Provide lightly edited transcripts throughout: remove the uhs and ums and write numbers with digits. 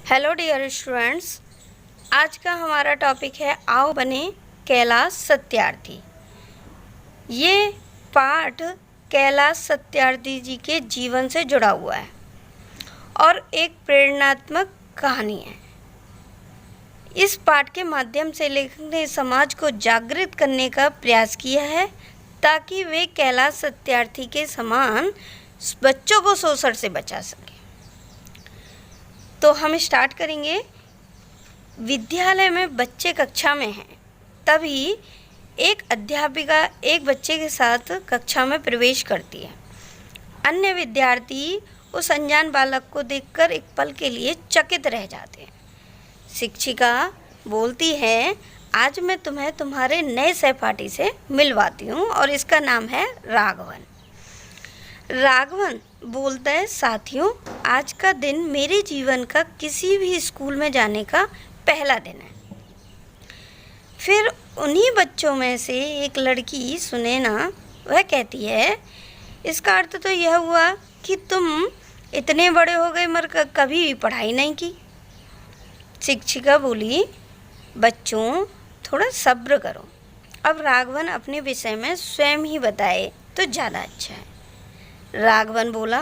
Hello dear students, आज का हमारा टॉपिक है आओ बने कैलाश सत्यार्थी। ये पाठ कैलाश सत्यार्थी जी के जीवन से जुड़ा हुआ है और एक प्रेरणात्मक कहानी है। इस पाठ के माध्यम से लेखक ने समाज को जागृत करने का प्रयास किया है ताकि वे कैलाश सत्यार्थी के समान बच्चों को शोषण से बचा सके। तो हम स्टार्ट करेंगे। विद्यालय में बच्चे कक्षा में हैं, तभी एक अध्यापिका एक बच्चे के साथ कक्षा में प्रवेश करती है। अन्य विद्यार्थी उस अनजान बालक को देखकर एक पल के लिए चकित रह जाते हैं। शिक्षिका बोलती है, आज मैं तुम्हें तुम्हारे नए सहपाठी से मिलवाती हूँ और इसका नाम है राघवन। राघवन बोलता है, साथियों, आज का दिन मेरे जीवन का किसी भी स्कूल में जाने का पहला दिन है। फिर उन्हीं बच्चों में से एक लड़की सुनैना, वह कहती है, इसका अर्थ तो यह हुआ कि तुम इतने बड़े हो गए मगर कभी भी पढ़ाई नहीं की। शिक्षिका बोली, बच्चों थोड़ा सब्र करो, अब राघवन अपने विषय में स्वयं ही बताए तो ज़्यादा अच्छा है। राघवन बोला,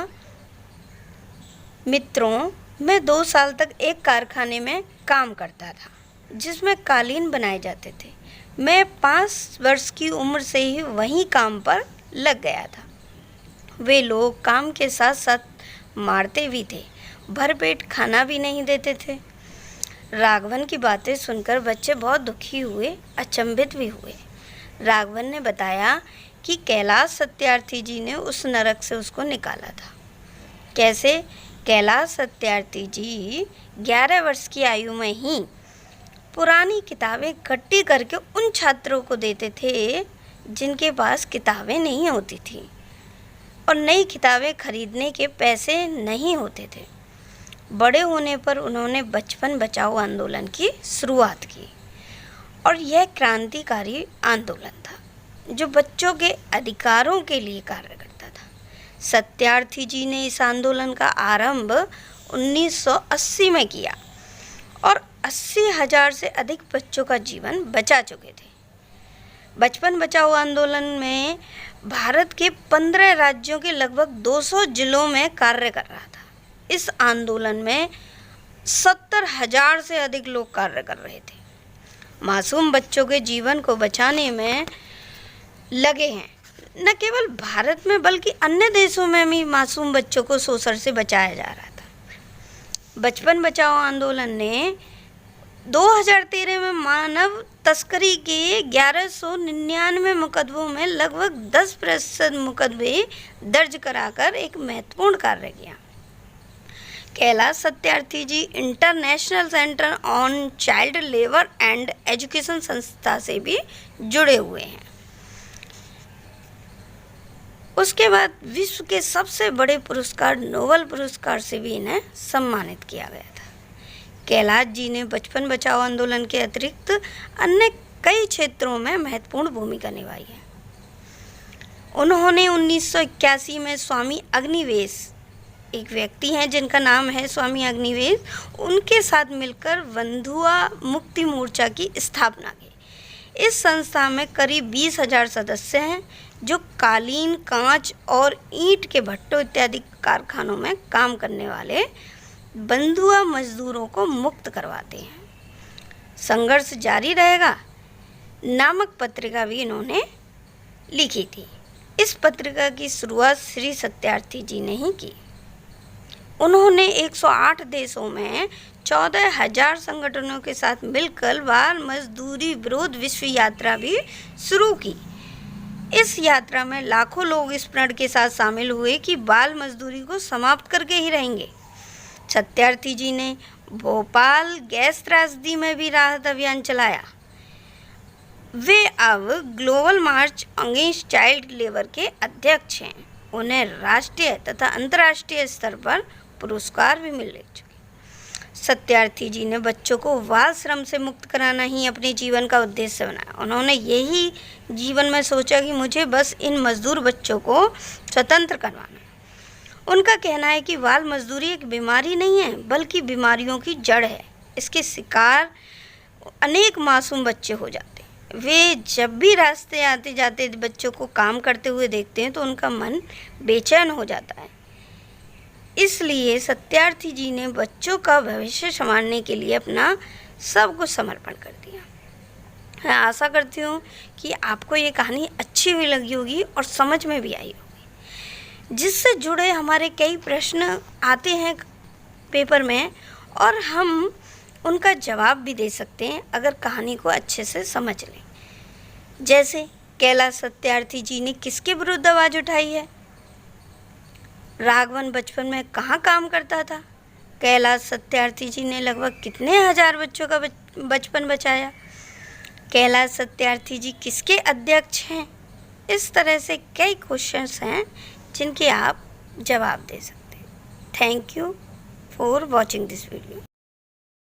मित्रों, मैं 2 साल तक एक कारखाने में काम करता था जिसमें कालीन बनाए जाते थे। मैं 5 वर्ष की उम्र से ही वहीं काम पर लग गया था। वे लोग काम के साथ साथ मारते भी थे, भरपेट खाना भी नहीं देते थे। राघवन की बातें सुनकर बच्चे बहुत दुखी हुए, अचंभित भी हुए। राघवन ने बताया कि कैलाश सत्यार्थी जी ने उस नरक से उसको निकाला था। कैसे? कैलाश सत्यार्थी जी 11 वर्ष की आयु में ही पुरानी किताबें इकट्ठी करके उन छात्रों को देते थे जिनके पास किताबें नहीं होती थी और नई किताबें खरीदने के पैसे नहीं होते थे। बड़े होने पर उन्होंने बचपन बचाओ आंदोलन की शुरुआत की और यह क्रांतिकारी आंदोलन था जो बच्चों के अधिकारों के लिए कार्य करता था। सत्यार्थी जी ने इस आंदोलन का आरंभ 1980 में किया और 80,000 से अधिक बच्चों का जीवन बचा चुके थे। बचपन बचाओ आंदोलन में भारत के 15 राज्यों के लगभग 200 जिलों में कार्य कर रहा था। इस आंदोलन में 70,000 से अधिक लोग कार्य कर रहे थे। मासूम बच्चों के जीवन को बचाने में लगे हैं। न केवल भारत में बल्कि अन्य देशों में भी मासूम बच्चों को शोषण से बचाया जा रहा था। बचपन बचाओ आंदोलन ने 2013 में मानव तस्करी के 1199 मुकदमों में लगभग 10% मुकदमे दर्ज कराकर एक महत्वपूर्ण कार्य किया। Kailash Satyarthi ji international centre on child labour and education संस्था से भी जुड़े हुए हैं। उसके बाद विश्व के सबसे बड़े पुरस्कार नोबेल पुरस्कार से भी इन्हें सम्मानित किया गया था। कैलाश जी ने बचपन बचाओ आंदोलन के अतिरिक्त अन्य कई क्षेत्रों में महत्वपूर्ण भूमिका निभाई है। उन्होंने 1981 में स्वामी अग्निवेश, एक व्यक्ति हैं जिनका नाम है स्वामी अग्निवेश, उनके साथ मिलकर बंधुआ मुक्ति मोर्चा की स्थापना की। इस संस्था में करीब 20,000 सदस्य हैं जो कालीन, कांच और ईंट के भट्टों इत्यादि कारखानों में काम करने वाले बंधुआ मजदूरों को मुक्त करवाते हैं। संघर्ष जारी रहेगा नामक पत्रिका भी इन्होंने लिखी थी। इस पत्रिका की शुरुआत श्री सत्यार्थी जी ने ही की। उन्होंने 108 देशों में 14,000 संगठनों के साथ मिलकर बाल मजदूरी विरोध विश्व यात्रा भी शुरू की। इस यात्रा में लाखों लोग इस प्रण के साथ शामिल हुए कि बाल मजदूरी को समाप्त करके ही रहेंगे। सत्यार्थी जी ने भोपाल गैस त्रासदी में भी राहत अभियान चलाया। वे अब ग्लोबल मार्च अगेंस्ट चाइल्ड लेबर के अध्यक्ष हैं। उन्हें राष्ट्रीय तथा अंतर्राष्ट्रीय स्तर पर पुरस्कार भी मिल चुके। सत्यार्थी जी ने बच्चों को बाल श्रम से मुक्त कराना ही अपने जीवन का उद्देश्य बनाया। उन्होंने यही जीवन में सोचा कि मुझे बस इन मजदूर बच्चों को स्वतंत्र करवाना है। उनका कहना है कि बाल मजदूरी एक बीमारी नहीं है बल्कि बीमारियों की जड़ है। इसके शिकार अनेक मासूम बच्चे हो जाते हैं। वे जब भी रास्ते आते जाते बच्चों को काम करते हुए देखते हैं तो उनका मन बेचैन हो जाता है। इसलिए सत्यार्थी जी ने बच्चों का भविष्य संवारने के लिए अपना सब कुछ समर्पण कर दिया। मैं आशा करती हूँ कि आपको ये कहानी अच्छी भी लगी होगी और समझ में भी आई होगी, जिससे जुड़े हमारे कई प्रश्न आते हैं पेपर में और हम उनका जवाब भी दे सकते हैं अगर कहानी को अच्छे से समझ लें। जैसे कैलाश सत्यार्थी जी ने किसके विरुद्ध आवाज़ उठाई है? राघवन बचपन में कहाँ काम करता था? कैलाश सत्यार्थी जी ने लगभग कितने हजार बच्चों का बचपन बचाया? कैलाश सत्यार्थी जी किसके अध्यक्ष हैं? इस तरह से कई क्वेश्चंस हैं जिनके आप जवाब दे सकते हैं। Thank you for watching this video.